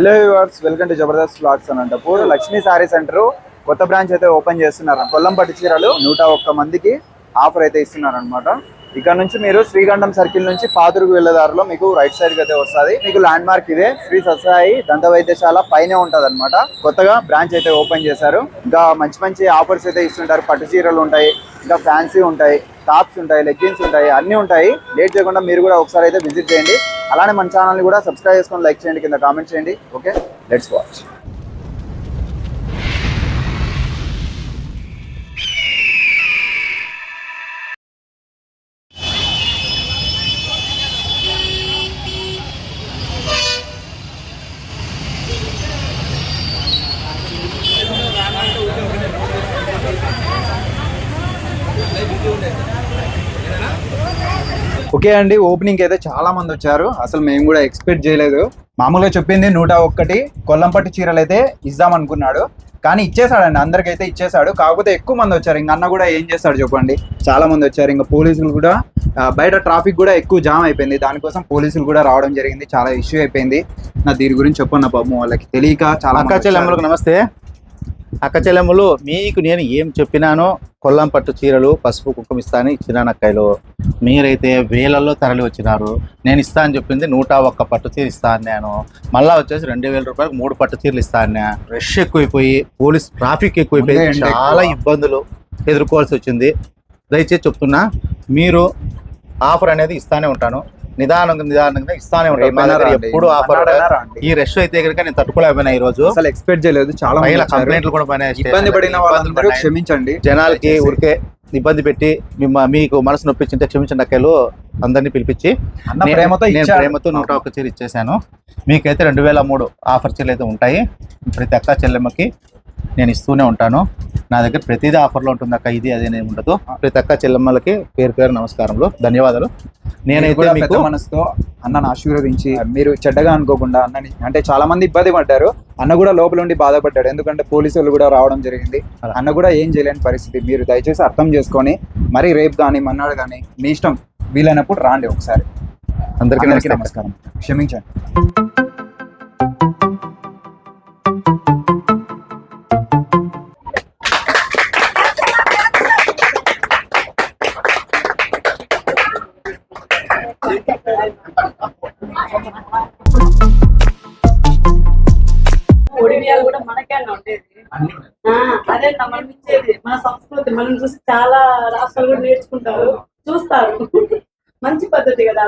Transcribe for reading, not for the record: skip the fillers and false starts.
Hello viewers, welcome to Jabardasth vlogs Anantapur. Lakshmi sorry centre కొత్త branch అయితే open చేస్తున్నారు. కొల్లం పట్టు చీరలు 101 మందికి ఆఫర్ అయితే ఇస్తున్నారు అనమాట. ఇక్కడ నుంచి మీరు శ్రీగంధం సర్కిల్ నుంచి పాతురుకు వెళ్ళేదారిలో మీకు రైట్ సైడ్ అయితే వస్తుంది. మీకు ల్యాండ్ మార్క్ ఇదే శ్రీ సత్సాయి దంత వైద్యశాల పైనే ఉంటది అనమాట. కొత్తగా బ్రాంచ్ అయితే ఓపెన్ చేశారు. ఇంకా మంచి మంచి ఆఫర్స్ అయితే ఇస్తుంటారు. పట్టు చీరలు ఉంటాయి, ఇంకా ఫ్యాన్సీ ఉంటాయి, టాప్స్ ఉంటాయి, లెగ్గిన్స్ ఉంటాయి, అన్నీ ఉంటాయి. లేట్ చేయకుండా మీరు కూడా ఒకసారి అయితే విజిట్ చేయండి. అలానే మన ఛానల్ని కూడా సబ్స్క్రైబ్ చేసుకొని లైక్ చేయండి, కింద కామెంట్ చేయండి. Okay, let's watch. ఓకే అండి, ఓపెనింగ్ అయితే చాలా మంది వచ్చారు. అసలు మేము కూడా ఎక్స్పెక్ట్ చేయలేదు. మామూలుగా చెప్పింది 101 కొల్లం పట్టు చీరలు అయితే ఇద్దాం అనుకున్నాడు, కానీ ఇచ్చేసాడండి. అందరికైతే ఇచ్చేసాడు. కాకపోతే ఎక్కువ మంది వచ్చారు. ఇంక అన్న కూడా ఏం చేస్తాడు చెప్పండి, చాలా మంది వచ్చారు. ఇంకా పోలీసులు కూడా బయట ట్రాఫిక్ కూడా ఎక్కువ జామ్ అయిపోయింది. దానికోసం పోలీసులు కూడా రావడం జరిగింది. చాలా ఇష్యూ అయిపోయింది. నా దీని గురించి చెప్పన్న పాపం, వాళ్ళకి తెలియక చాలా. అక్క చెల్లెమ్మలకు నమస్తే. అక్క చెల్లెమ్మలు, మీకు నేను ఏం చెప్పినానో కొల్లం పట్టు చీరలు పసుపు కుంకుమ ఇస్తాను ఇచ్చినాను అక్కలు. మీరైతే వేలల్లో తరలి వచ్చినారు. నేను ఇస్తా అని చెప్పింది 101 పట్టు చీర ఇస్తాను. నేను మళ్ళీ వచ్చేసి 2000 రూపాయలకు 3 పట్టు చీరలు ఇస్తాను. రష్ ఎక్కువైపోయి పోలీస్ ట్రాఫిక్ ఎక్కువైపోయి చాలా ఇబ్బందులు ఎదుర్కోవాల్సి వచ్చింది. దయచేసి చెప్తున్నా, మీరు ఆఫర్ అనేది ఇస్తానే ఉంటాను. నిదానంగా ఇస్తానే ఉంటాను. ఎప్పుడు ఆఫర్. ఈ రష్ అయితే కనుక నేను తట్టుకోలేకపోయినా ఈ రోజు. అసలు ఎక్స్పెక్ట్ చేయలేదు. చాలా కంప్లైంట్లు కూడా పోయినాయి. ఇబ్బంది పడిన వాళ్ళందరూ క్షమించండి. జనాలకి ఊరికే ఇబ్బంది పెట్టి మీకు మనసు నొప్పించింటే క్షమించండి అక్కలు. అందరినీ పిలిపించి ప్రేమతో 101 చీర ఇచ్చేసాను. మీకైతే 2003 ఆఫర్ చీరలు అయితే ఉంటాయి. ప్రతి అక్క చెల్లెమ్మకి నేను ఇస్తూనే ఉంటాను. నా దగ్గర ప్రతిదీ ఆఫర్లో ఉంటుంది అక్క, ఇది అదేనే ఉండదు. ప్రతి అక్క చెల్లెమ్మలకి పేరు పేరు నమస్కారములు, ధన్యవాదాలు. నేనైతే మీకు మనసుతో అన్నను ఆశీర్వదించి, మీరు చెడ్డగా అనుకోకుండా అన్నని, అంటే చాలా మంది ఇబ్బంది పడ్డారు. అన్న కూడా లోపల ఉండి బాధపడ్డాడు. ఎందుకంటే పోలీసులు కూడా రావడం జరిగింది. అన్న కూడా ఏం చేయలేని పరిస్థితి. మీరు దయచేసి అర్థం చేసుకొని, మరి రేపు కానీ మన్నాడు కానీ మీ ఇష్టం, వీలైనప్పుడు రాండి ఒకసారి. అందరికీ నమస్కారం, క్షమించండి. ఒడివియాలు కూడా మనకే ఉండేది. అదే మనం ఇచ్చేది మన సంస్కృతి. మనం చూసి చాలా రాష్ట్రాలు కూడా నేర్చుకుంటారు, చూస్తారు. మంచి పద్ధతి కదా.